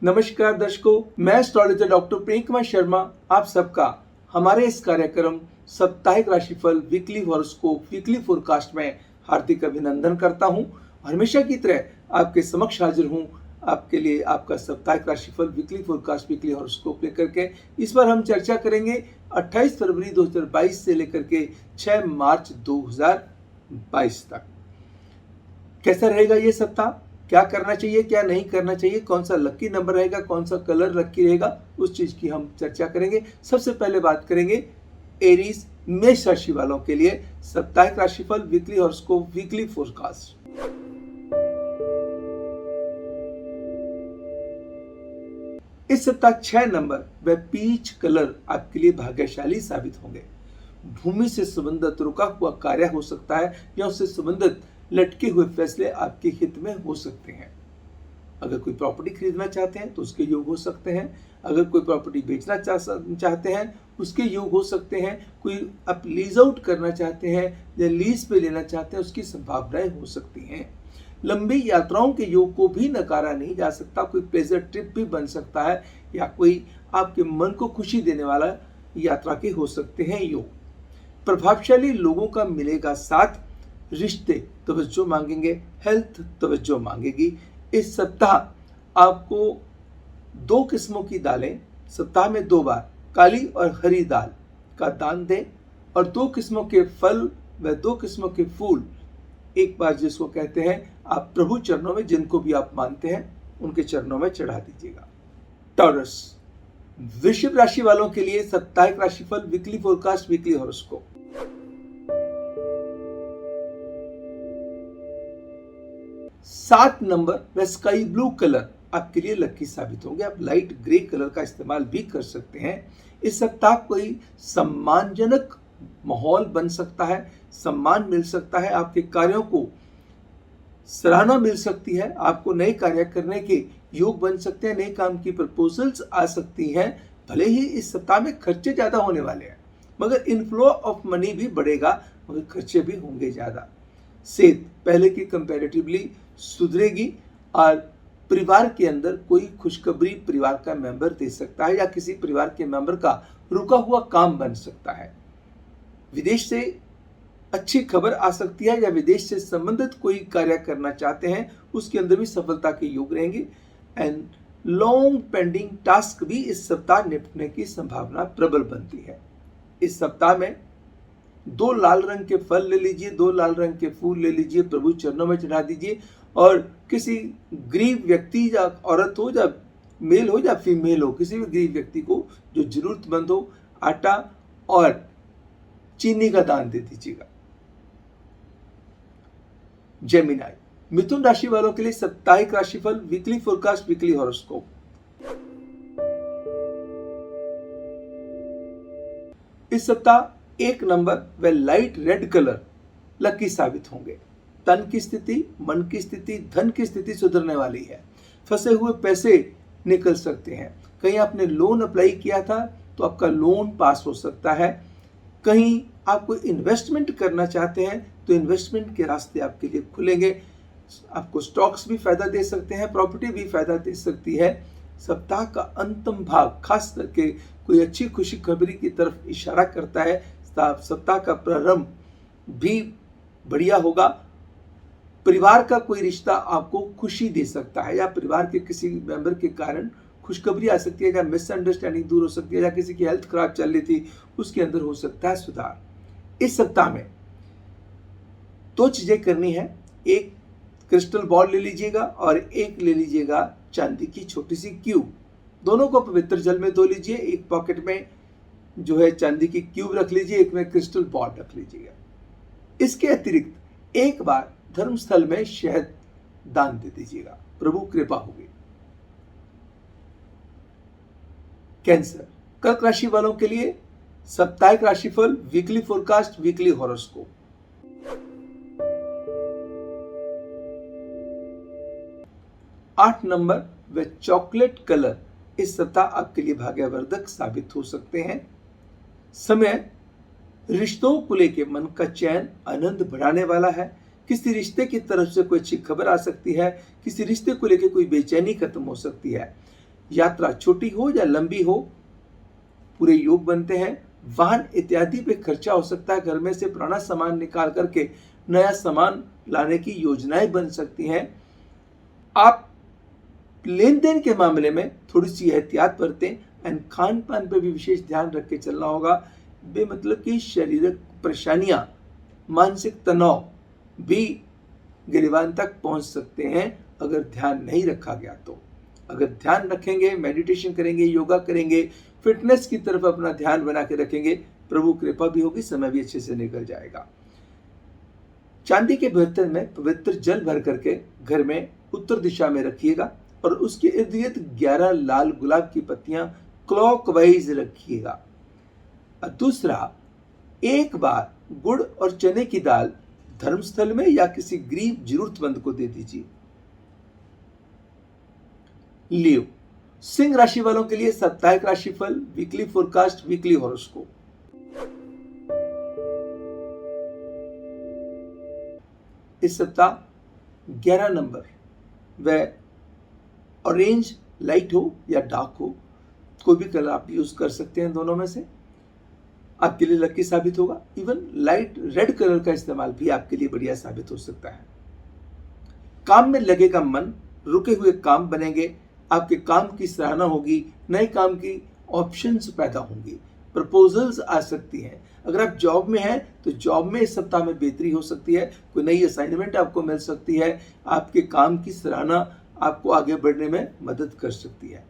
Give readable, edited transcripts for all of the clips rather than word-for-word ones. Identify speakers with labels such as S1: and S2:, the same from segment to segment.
S1: नमस्कार दर्शकों, मैं एस्ट्रोलॉजर डॉक्टर प्रेम कुमार शर्मा आप सबका हमारे इस कार्यक्रम साप्ताहिक राशिफल वीकली हॉरोस्कोप वीकली फोरकास्ट में हार्दिक अभिनंदन करता हूं। हमेशा की तरह आपके समक्ष हाजिर हूं आपके लिए आपका साप्ताहिक राशिफल वीकली फोरकास्ट वीकली हॉरोस्कोप लेकर के। इस बार हम चर्चा करेंगे 28 फरवरी 2022 से लेकर के 6 मार्च 2022 तक। कैसा रहेगा ये सप्ताह, क्या करना चाहिए क्या नहीं करना चाहिए, कौन सा लकी नंबर रहेगा, कौन सा कलर लकी रहेगा, उस चीज की हम चर्चा करेंगे। सबसे पहले बात करेंगे एरीज मेष राशि वालों के लिए साप्ताहिक राशिफल वीकली हॉरोस्कोप वीकली फोरकास्ट। इस सप्ताह 6 नंबर व पीच कलर आपके लिए भाग्यशाली साबित होंगे। भूमि से संबंधित रुका हुआ कार्य हो सकता है या उससे संबंधित लटके हुए फैसले आपके हित में हो सकते हैं। अगर कोई प्रॉपर्टी खरीदना चाहते हैं तो उसके योग हो सकते हैं। अगर कोई प्रॉपर्टी बेचना चाहते हैं उसके योग हो सकते हैं। कोई आप लीज आउट करना चाहते हैं या लीज पे लेना चाहते हैं उसकी संभावनाएं हो सकती हैं। लंबी यात्राओं के योग को भी नकारा नहीं जा सकता। कोई प्लेजर ट्रिप भी बन सकता है या कोई आपके मन को खुशी देने वाला यात्रा के हो सकते हैं योग। प्रभावशाली लोगों का मिलेगा साथ। रिश्ते तवज्जो मांगेंगे, हेल्थ तवज्जो मांगेगी। इस सप्ताह आपको 2 किस्मों की दालें सप्ताह में 2 बार काली और हरी दाल का दान दें और 2 किस्मों के फल व 2 किस्मों के फूल एक बार जिसको कहते हैं आप प्रभु चरणों में, जिनको भी आप मानते हैं उनके चरणों में चढ़ा दीजिएगा। टॉरस वृषभ राशि वालों के लिए साप्ताहिक राशिफल वीकली फोरकास्ट वीकली हॉरोस्कोप। सात नंबर व स्काई ब्लू कलर आपके लिए लकी साबित होंगे। आप लाइट ग्रे कलर का इस्तेमाल भी कर सकते हैं। इस सप्ताह कोई सम्मानजनक माहौल बन सकता है, सम्मान मिल सकता है, आपके कार्यों को सराहना मिल सकती है, आपको नए कार्य करने के योग बन सकते हैं, नए काम की प्रपोजल्स आ सकती हैं। भले ही इस सप्ताह में खर्चे ज्यादा होने वाले हैं मगर इनफ्लो ऑफ मनी भी बढ़ेगा मगर खर्चे भी होंगे ज्यादा। सेहत पहले की कंपैरेटिवली सुधरेगी और परिवार के अंदर कोई खुशखबरी परिवार का मेंबर दे सकता है या किसी परिवार के मेंबर का रुका हुआ काम बन सकता है। विदेश से अच्छी खबर आ सकती है या विदेश से संबंधित कोई कार्य करना चाहते हैं उसके अंदर भी सफलता के योग रहेंगे। एंड लॉन्ग पेंडिंग टास्क भी इस सप्ताह निपटने की संभावना प्रबल बनती है। इस सप्ताह में 2 लाल रंग के फल ले लीजिए, 2 लाल रंग के फूल ले लीजिए, प्रभु चरणों में चढ़ा दीजिए और किसी गरीब व्यक्ति या औरत हो या मेल हो या फीमेल हो, किसी भी गरीब व्यक्ति को जो जरूरतमंद हो आटा और चीनी का दान दे दीजिएगा। जेमिनाई मिथुन राशि वालों के लिए साप्ताहिक राशिफल वीकली फोरकास्ट वीकली हॉरोस्कोप। इस सप्ताह 1 नंबर व लाइट रेड कलर लकी साबित होंगे। तन की स्थिति, मन की स्थिति, धन की स्थिति सुधरने वाली है। फंसे हुए पैसे निकल सकते हैं। कहीं आपने लोन अप्लाई किया था तो आपका लोन पास हो सकता है। कहीं आप कोई इन्वेस्टमेंट करना चाहते हैं तो इन्वेस्टमेंट के रास्ते आपके लिए खुलेंगे। आपको स्टॉक्स भी फायदा दे सकते हैं, प्रॉपर्टी भी फायदा दे सकती है। सप्ताह का अंतिम भाग खास करके कोई अच्छी खुशी खबरी की तरफ इशारा करता है। सप्ताह का प्रारंभ भी बढ़िया होगा। परिवार का कोई रिश्ता आपको खुशी दे सकता है या परिवार के किसी मेंबर के कारण खुशखबरी आ सकती है या मिसअंडरस्टैंडिंग दूर हो सकती है या किसी की हेल्थ खराब चल रही थी उसके अंदर हो सकता है सुधार। इस सप्ताह में 2 चीजें करनी है। एक क्रिस्टल बॉल ले लीजिएगा और एक ले लीजिएगा चांदी की छोटी सी क्यूब। दोनों को पवित्र जल में धो लीजिए। एक पॉकेट में जो है चांदी की क्यूब रख लीजिए, एक में क्रिस्टल बॉल रख लीजिएगा। इसके अतिरिक्त एक बार धर्मस्थल में शहद दान दे दीजिएगा, प्रभु कृपा होगी। कैंसर कर्क राशि वालों के लिए साप्ताहिक राशिफल वीकली फोरकास्ट वीकली हॉरोस्कोप। आठ नंबर व चॉकलेट कलर इस सप्ताह आपके लिए भाग्यवर्धक साबित हो सकते हैं। समय रिश्तों को लेकर मन का चैन आनंद बढ़ाने वाला है। किसी रिश्ते की तरफ से कोई अच्छी खबर आ सकती है। किसी रिश्ते को लेकर कोई बेचैनी खत्म हो सकती है। यात्रा छोटी हो या लंबी हो, पूरे योग बनते हैं। वाहन इत्यादि पे खर्चा हो सकता है। घर में से पुराना सामान निकाल करके नया सामान लाने की योजनाएं बन सकती हैं। आप लेन देन के मामले में थोड़ी सी एहतियात बरतें एंड खान पान पर भी विशेष ध्यान रख के चलना होगा। बेमतलब की शारीरिक परेशानियां, मानसिक तनाव भी गिरवान तक पहुंच सकते हैं अगर ध्यान नहीं रखा गया तो। अगर ध्यान रखेंगे, मेडिटेशन करेंगे, योगा करेंगे, फिटनेस की तरफ अपना ध्यान बना के रखेंगे, प्रभु कृपा भी होगी, समय भी अच्छे से निकल जाएगा। चांदी के बर्तन में पवित्र जल भर करके घर में उत्तर दिशा में रखिएगा और उसके इर्द गिर्द 11 लाल गुलाब की पत्तियां क्लॉकवाइज रखिएगा। और दूसरा, एक बार गुड़ और चने की दाल धर्मस्थल में या किसी गरीब जरूरतमंद को दे दीजिए। लियो, सिंह राशि वालों के लिए साप्ताहिक राशिफल, वीकली फोरकास्ट, वीकली हॉरोस्कोप। इस सप्ताह 11 नंबर वह ऑरेंज लाइट हो या डार्क हो, कोई भी कलर आप यूज कर सकते हैं। दोनों में से आपके लिए लकी साबित होगा। इवन लाइट रेड कलर का इस्तेमाल भी आपके लिए बढ़िया साबित हो सकता है। काम में लगेगा मन, रुके हुए काम बनेंगे, आपके काम की सराहना होगी, नए काम की ऑप्शंस पैदा होंगी, प्रपोजल्स आ सकती हैं। अगर आप जॉब में हैं तो जॉब में इस सप्ताह में बेहतरी हो सकती है, कोई नई असाइनमेंट आपको मिल सकती है, आपके काम की सराहना आपको आगे बढ़ने में मदद कर सकती है।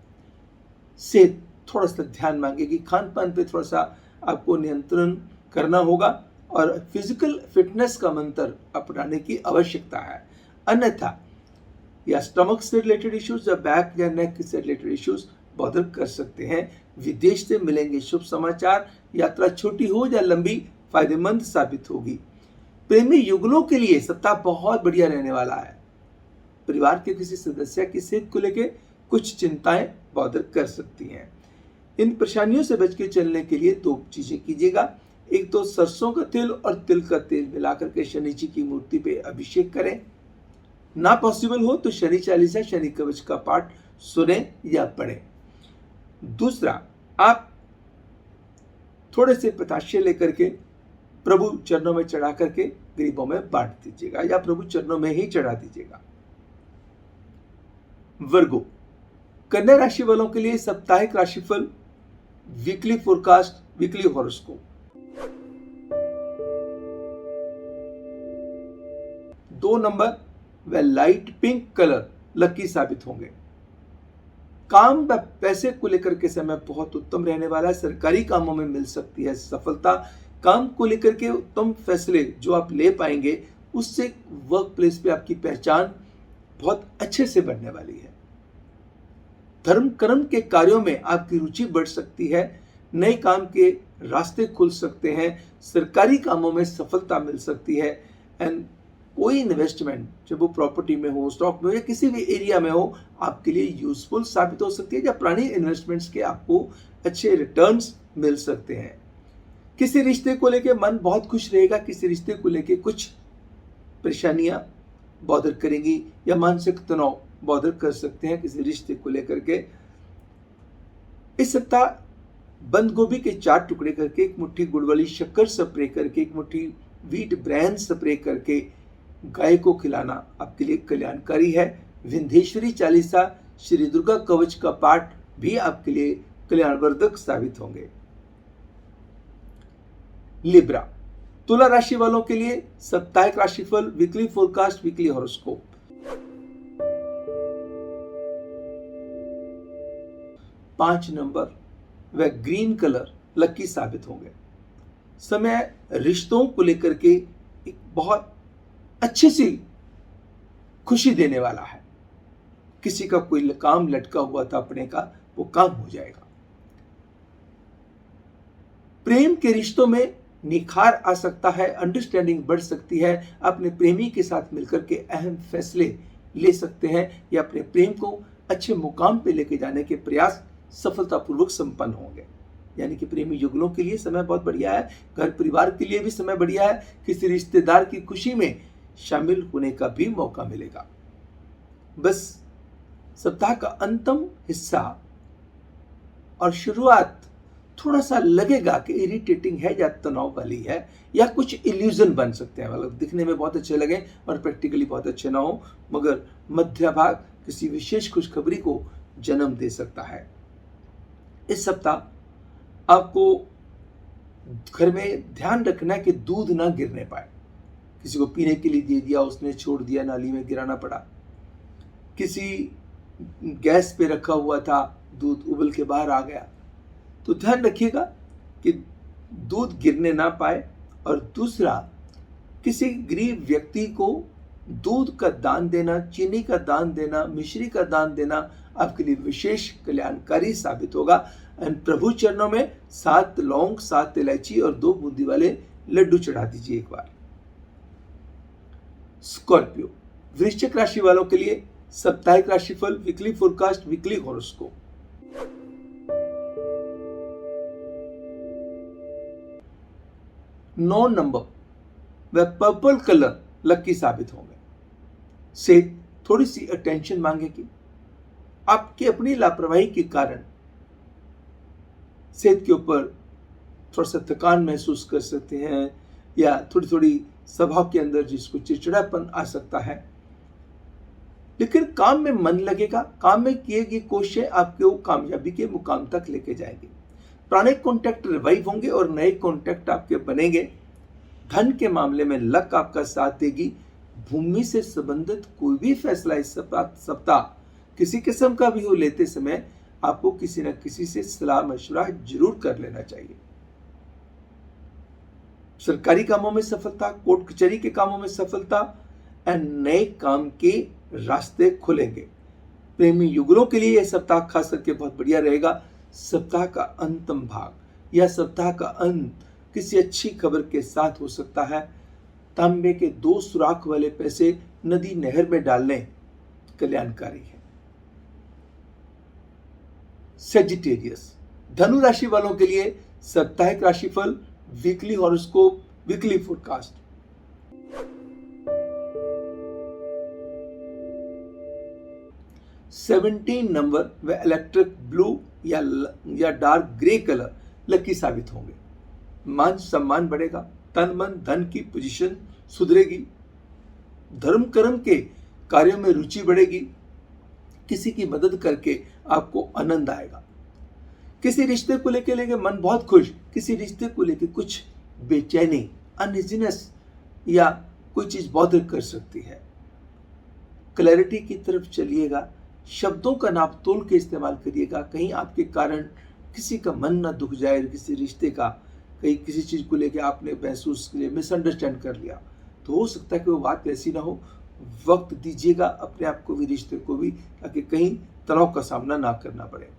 S1: सेहत थोड़ा सा ध्यान मांगेगी, खान पान पे थोड़ा सा आपको नियंत्रण करना होगा और फिजिकल फिटनेस का मंत्र अपनाने की आवश्यकता है। अन्यथा या स्टमक से रिलेटेड इश्यूज या बैक या नेक से रिलेटेड इश्यूज बॉदर कर सकते हैं। विदेश से मिलेंगे शुभ समाचार, यात्रा छोटी हो या लंबी फायदेमंद साबित होगी। प्रेमी युगलों के लिए सप्ताह बहुत बढ़िया रहने वाला है। परिवार के किसी सदस्य की सेहत को लेकर कुछ चिंताएं बॉदर कर सकती हैं। इन परेशानियों से बच के चलने के लिए 2 चीजें कीजिएगा। एक तो सरसों का तेल और तिल का तेल मिलाकर के शनि जी की मूर्ति पे अभिषेक करें। ना पॉसिबल हो तो शनि चालीसा, शनि कवच का पाठ सुने या पढ़ें। दूसरा, आप थोड़े से पताशे लेकर के प्रभु चरणों में चढ़ा करके गरीबों में बांट दीजिएगा या प्रभु चरणों में ही चढ़ा दीजिएगा। वर्गो, कन्या राशि वालों के लिए साप्ताहिक राशिफल, weekly forecast, weekly horoscope. 2 number व लाइट पिंक कलर लकी साबित होंगे। काम व पैसे को लेकर के समय बहुत उत्तम रहने वाला है। सरकारी कामों में मिल सकती है सफलता। काम को लेकर के उत्तम फैसले जो आप ले पाएंगे, उससे वर्क प्लेस पे आपकी पहचान बहुत अच्छे से बढ़ने वाली है। धर्म कर्म के कार्यों में आपकी रुचि बढ़ सकती है। नए काम के रास्ते खुल सकते हैं। सरकारी कामों में सफलता मिल सकती है। एंड कोई इन्वेस्टमेंट, जब वो प्रॉपर्टी में हो, स्टॉक में हो या किसी भी एरिया में हो, आपके लिए यूजफुल साबित हो सकती है। या पुरानी इन्वेस्टमेंट्स के आपको अच्छे रिटर्न्स मिल सकते हैं। किसी रिश्ते को लेके मन बहुत खुश रहेगा। किसी रिश्ते को लेके कुछ परेशानियां बॉदर करेंगी या मानसिक तनाव बॉदर कर सकते हैं किसी रिश्ते को लेकर के। इस सप्ताह बंद गोभी के 4 टुकड़े करके, एक मुट्ठी गुड़ वाली शक्कर स्प्रे करके, एक मुट्ठी व्हीट ब्रांड स्प्रे करके गाय को खिलाना आपके लिए कल्याणकारी है। विंध्येश्वरी चालीसा, श्री दुर्गा कवच का पाठ भी आपके लिए कल्याणवर्धक साबित होंगे। लिब्रा, तुला राशि वालों के लिए साप्ताहिक राशिफल, weekly forecast, weekly horoscope. 5 number व ग्रीन कलर लकी साबित होंगे। समय रिश्तों को लेकर के एक बहुत अच्छी सी खुशी देने वाला है। किसी का कोई काम लटका हुआ था अपने का, वो काम हो जाएगा। प्रेम के रिश्तों में निखार आ सकता है, अंडरस्टैंडिंग बढ़ सकती है। अपने प्रेमी के साथ मिलकर के अहम फैसले ले सकते हैं या अपने प्रेम को अच्छे मुकाम पे लेके जाने के प्रयास सफलतापूर्वक संपन्न होंगे। यानी कि प्रेमी युगलों के लिए समय बहुत बढ़िया है। घर परिवार के लिए भी समय बढ़िया है। किसी रिश्तेदार की खुशी में शामिल होने का भी मौका मिलेगा। बस सप्ताह का अंतिम हिस्सा और शुरुआत थोड़ा सा लगेगा कि इरिटेटिंग है या तनाव वाली है, या कुछ इल्यूजन बन सकते हैं, मतलब दिखने में बहुत अच्छे लगे और प्रैक्टिकली बहुत अच्छे ना हो, मगर मध्य भाग किसी विशेष खुशखबरी को जन्म दे सकता है। इस सप्ताह आपको घर में ध्यान रखना है कि दूध ना गिरने पाए। किसी को पीने के लिए दे दिया, उसने छोड़ दिया, नाली में गिराना पड़ा। किसी गैस पे रखा हुआ था, दूध उबल के बाहर आ गया, तो ध्यान रखिएगा कि दूध गिरने ना पाए। और दूसरा, किसी गरीब व्यक्ति को दूध का दान देना, चीनी का दान देना, मिश्री का दान देना आपके लिए विशेष कल्याणकारी साबित होगा। एंड प्रभु चरणों में 7 लौंग, 7 इलायची और 2 बूंदी वाले लड्डू चढ़ा दीजिए एक बार। स्कॉर्पियो, वृश्चिक राशि वालों के लिए साप्ताहिक राशिफल, वीकली फोरकास्ट, वीकली हॉरोस्कोप। नौ नंबर व पर्पल कलर लकी साबित होंगे। से थोड़ी सी अटेंशन मांगेगी। आपकी अपनी लापरवाही के कारण सेहत के ऊपर थोड़ा सा थकान महसूस कर सकते हैं, या थोड़ी थोड़ी स्वभाव के अंदर जिसको चिड़चिड़ापन आ सकता है। लेकिन काम में मन लगेगा, काम में किए गई कोशिशें आपको कामयाबी के मुकाम तक लेके जाएंगे। पुराने कॉन्टैक्ट रिवाइव होंगे और नए कॉन्टैक्ट आपके बनेंगे। धन के मामले में लक आपका साथ देगी। भूमि से संबंधित कोई भी फैसला इस सप्ताह किसी किस्म का भी हो लेते समय आपको किसी न किसी से सलाह मशवरा जरूर कर लेना चाहिए। सरकारी कामों में सफलता, कोर्ट कचहरी के कामों में सफलता एंड नए काम के रास्ते खुलेंगे। प्रेमी युगलों के लिए यह सप्ताह खास करके बहुत बढ़िया रहेगा। सप्ताह का अंतिम भाग या सप्ताह का अंत किसी अच्छी खबर के साथ हो सकता है। तांबे के 2 सुराख वाले पैसे नदी नहर में डालने कल्याणकारी है। सेजिटेरियस, धनु राशि वालों के लिए साप्ताहिक राशिफल, weekly horoscope, weekly forecast. Seventeen number व इलेक्ट्रिक ब्लू या डार्क ग्रे कलर लकी साबित होंगे। मान सम्मान बढ़ेगा, तन मन धन की पोजीशन सुधरेगी, धर्म कर्म के कार्यों में रुचि बढ़ेगी, किसी की मदद करके आपको आनंद आएगा। किसी रिश्ते को लेके मन बहुत खुश, किसी रिश्ते को लेके कुछ बेचैनी, अनइजीनेस या कोई चीज बॉदर कर सकती है। क्लैरिटी की तरफ चलिएगा, शब्दों का नाप तोल के इस्तेमाल करिएगा। कहीं आपके कारण किसी का मन ना दुख जाए, किसी रिश्ते का, कहीं किसी चीज को लेके आपने महसूस के लिए मिसअंडरस्टैंड कर लिया, तो हो सकता है कि वो बात वैसी ना हो। वक्त दीजिएगा अपने आप को भी, रिश्ते को भी, ताकि कहीं तनाव का सामना ना करना पड़े।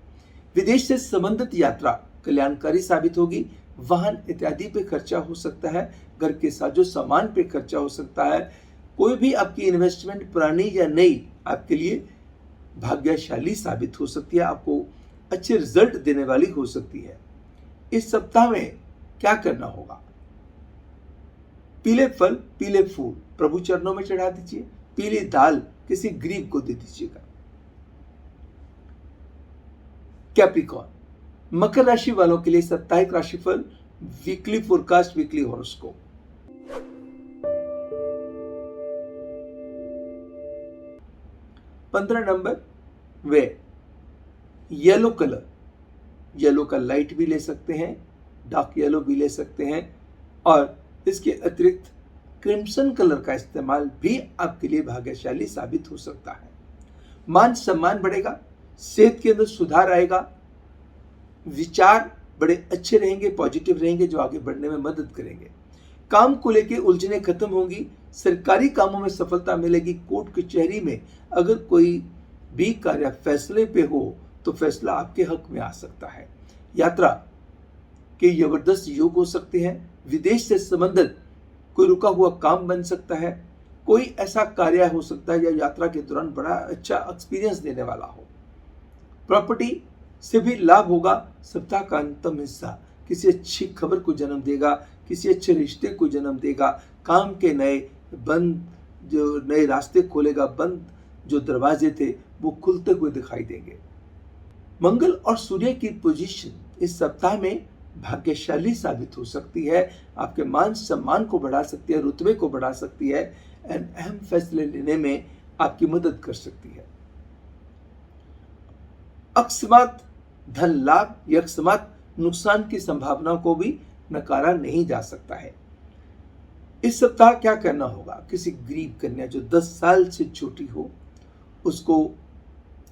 S1: विदेश से संबंधित यात्रा कल्याणकारी साबित होगी। वाहन इत्यादि पे खर्चा हो सकता है, घर के साजो सामान पे खर्चा हो सकता है। कोई भी आपकी इन्वेस्टमेंट पुरानी या नई आपके लिए भाग्यशाली साबित हो सकती है, आपको अच्छे रिजल्ट देने वाली हो सकती है। इस सप्ताह में क्या करना होगा? पीले फल, पीले फूल प्रभु चरणों में चढ़ा दीजिए। पीली दाल किसी गरीब को दे दीजिएगा। कैप्रिकॉर्न, मकर राशि वालों के लिए साप्ताहिक राशिफल, वीकली फोरकास्ट, वीकली हॉरोस्कोप। पंद्रह नंबर वे येलो कलर, येलो का लाइट भी ले सकते हैं, डार्क येलो भी ले सकते हैं, और इसके अतिरिक्त क्रिम्सन कलर का इस्तेमाल भी आपके लिए भाग्यशाली साबित हो सकता है। मान सम्मान बढ़ेगा, सेहत के अंदर सुधार आएगा, विचार बड़े अच्छे रहेंगे, पॉजिटिव रहेंगे, जो आगे बढ़ने में मदद करेंगे। काम को लेके उलझने खत्म होंगी, सरकारी कामों में सफलता मिलेगी। कोर्ट कचहरी में अगर कोई भी कार्य फैसले पे हो तो फैसला आपके हक में आ सकता है। यात्रा के जबरदस्त योग हो सकते हैं। विदेश से संबंधित कोई रुका हुआ काम बन सकता है। कोई ऐसा कार्य हो सकता है या यात्रा के दौरान बड़ा अच्छा एक्सपीरियंस देने वाला हो। प्रॉपर्टी से भी लाभ होगा। सप्ताह का अंतिम हिस्सा किसी अच्छी खबर को जन्म देगा, किसी अच्छे रिश्ते को जन्म देगा। काम के नए रास्ते खोलेगा, बंद जो दरवाजे थे वो खुलते हुए दिखाई देंगे। मंगल और सूर्य की पोजीशन इस सप्ताह में भाग्यशाली साबित हो सकती है, आपके मान सम्मान को बढ़ा सकती है, रुतबे को बढ़ा सकती है एंड अहम फैसले लेने में आपकी मदद कर सकती है। अकस्मात धन लाभ या अकस्मात नुकसान की संभावना को भी नकारा नहीं जा सकता है। इस सप्ताह क्या करना होगा? किसी गरीब कन्या जो 10 साल से छोटी हो उसको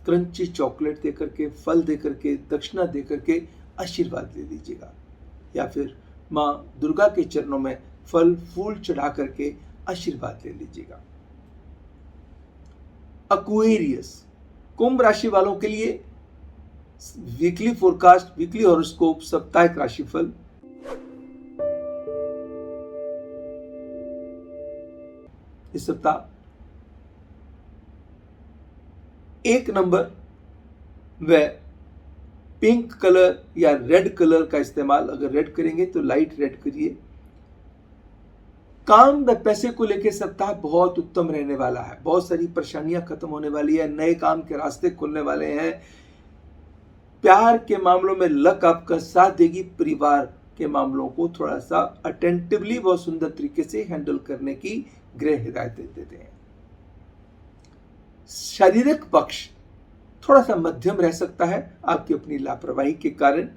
S1: क्रंची चॉकलेट दे करके, फल दे करके, दक्षिणा दे करके आशीर्वाद ले लीजिएगा, या फिर माँ दुर्गा के चरणों में फल फूल चढ़ा करके आशीर्वाद ले लीजिएगा। एक्वेरियस, कुंभ राशि वालों के लिए वीकली फोरकास्ट, वीकली हॉरोस्कोप, साप्ताहिक राशिफल। इस सप्ताह 1 नंबर व पिंक कलर या रेड कलर का इस्तेमाल, अगर रेड करेंगे तो लाइट रेड करिए। काम व पैसे को लेकर सप्ताह बहुत उत्तम रहने वाला है, बहुत सारी परेशानियां खत्म होने वाली है, नए काम के रास्ते खुलने वाले हैं। प्यार के मामलों में लक आपका साथ देगी। परिवार के मामलों को थोड़ा सा अटेंटिवली, बहुत सुंदर तरीके से हैंडल करने की ग्रह हिदायतें देते हैं। शारीरिक पक्ष थोड़ा सा मध्यम रह सकता है, आपकी अपनी लापरवाही के कारण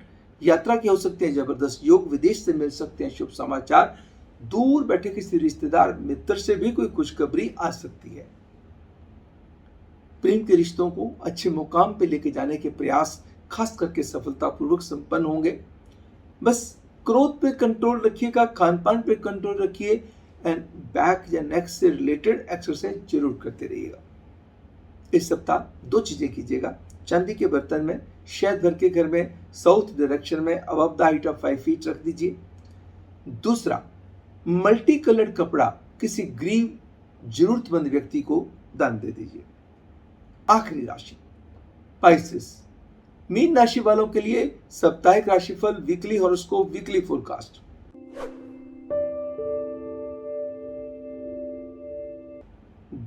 S1: यात्रा की हो सकती है, जबरदस्त योग, विदेश से मिल सकते हैं शुभ समाचार, दूर बैठे किसी रिश्तेदार मित्र से भी कोई खुशखबरी आ सकती है। प्रेम के रिश्तों को अच्छे मुकाम पे लेके जाने के प्रयास खास करके सफलतापूर्वक संपन्न होंगे। बस क्रोध पे कंट्रोल रखिएगा, खान पान पे कंट्रोल रखिए एंड बैक या नेक से रिलेटेड एक्सरसाइज जरूर करते रहिएगा। इस सप्ताह 2 चीजें कीजिएगा। चांदी के बर्तन में शहद भर के घर में साउथ डायरेक्शन में above the height of 5 feet रख दीजिए। दूसरा, मल्टी कलर्ड कपड़ा किसी गरीब जरूरतमंद व्यक्ति को दान दे दीजिए। आखिरी राशि पाइसेस, मीन राशि वालों के लिए साप्ताहिक राशिफल, वीकली हॉरोस्कोप, वीकली फोरकास्ट।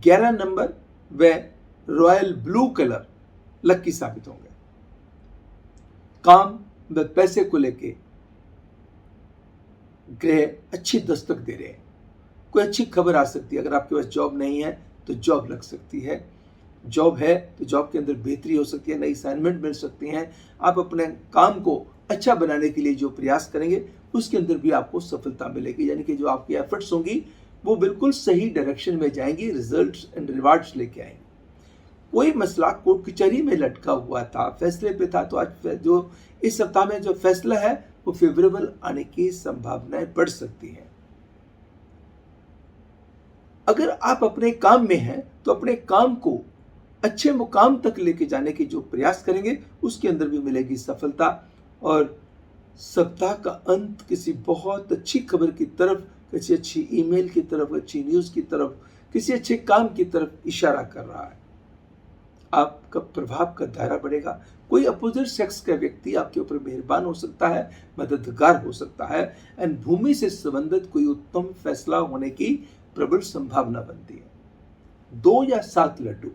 S1: ग्यारह नंबर व रॉयल ब्लू कलर लकी साबित होंगे। काम व पैसे को लेके ग्रह अच्छी दस्तक दे रहे हैं, कोई अच्छी खबर आ सकती है। अगर आपके पास जॉब नहीं है तो जॉब लग सकती है, जॉब है तो जॉब के अंदर बेहतरी हो सकती है, नई असाइनमेंट मिल सकती हैं। आप अपने काम को अच्छा बनाने के लिए जो प्रयास करेंगे उसके अंदर भी आपको सफलता मिलेगी, यानी कि जो आपकी एफर्ट्स होंगी वो बिल्कुल सही डायरेक्शन में जाएंगी, रिजल्ट्स एंड रिवार्ड्स लेके आएंगे। कोई मसला कोर्ट कचहरी में लटका हुआ था, फैसले पे था, तो आज जो इस सप्ताह में जो फैसला है वो फेवरेबल आने की संभावनाएं बढ़ सकती हैं। अगर आप अपने काम में हैं तो अपने काम को अच्छे मुकाम तक लेके जाने की जो प्रयास करेंगे उसके अंदर भी मिलेगी सफलता। और सप्ताह का अंत किसी बहुत अच्छी खबर की तरफ, किसी अच्छी ईमेल की तरफ, अच्छी न्यूज की तरफ, किसी अच्छे काम की तरफ इशारा कर रहा है। आपका प्रभाव का दायरा बढ़ेगा। कोई अपोजिट सेक्स का व्यक्ति आपके ऊपर मेहरबान हो सकता है, मददगार हो सकता है एंड भूमि से संबंधित कोई उत्तम फैसला होने की प्रबल संभावना बनती है। 2 या 7 लड्डू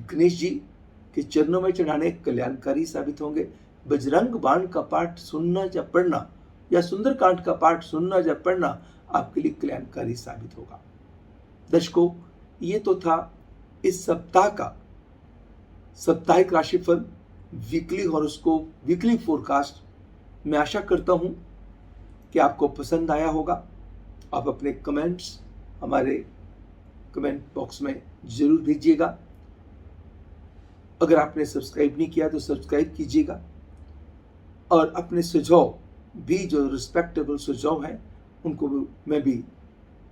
S1: गणेश जी के चरणों में चढ़ाने कल्याणकारी साबित होंगे। बजरंग बाण का पाठ सुनना या पढ़ना या सुंदरकांड का पाठ सुनना या पढ़ना आपके लिए कल्याणकारी साबित होगा। दर्शकों, ये तो था इस सप्ताह का साप्ताहिक राशिफल, वीकली हॉरोस्कोप, वीकली फोरकास्ट। मैं आशा करता हूं कि आपको पसंद आया होगा। आप अपने कमेंट्स हमारे कमेंट बॉक्स में जरूर भेजिएगा। अगर आपने सब्सक्राइब नहीं किया तो सब्सक्राइब कीजिएगा और अपने सुझाव भी, जो रिस्पेक्टेबल सुझाव हैं, उनको मैं भी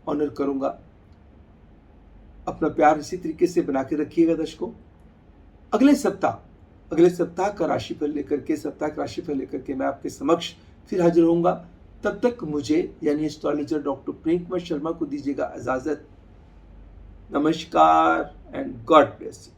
S1: ऑनर करूंगा। अपना प्यार इसी तरीके से बना के रखिएगा दर्शकों। अगले सप्ताह का राशिफल लेकर के, साप्ताहिक राशिफल लेकर के मैं आपके समक्ष फिर हाजिर होऊंगा। तब तक मुझे यानी एस्ट्रोलॉजर डॉक्टर प्रेम कुमार शर्मा को दीजिएगा इजाजत। नमस्कार एंड गॉड ब्लेस यू।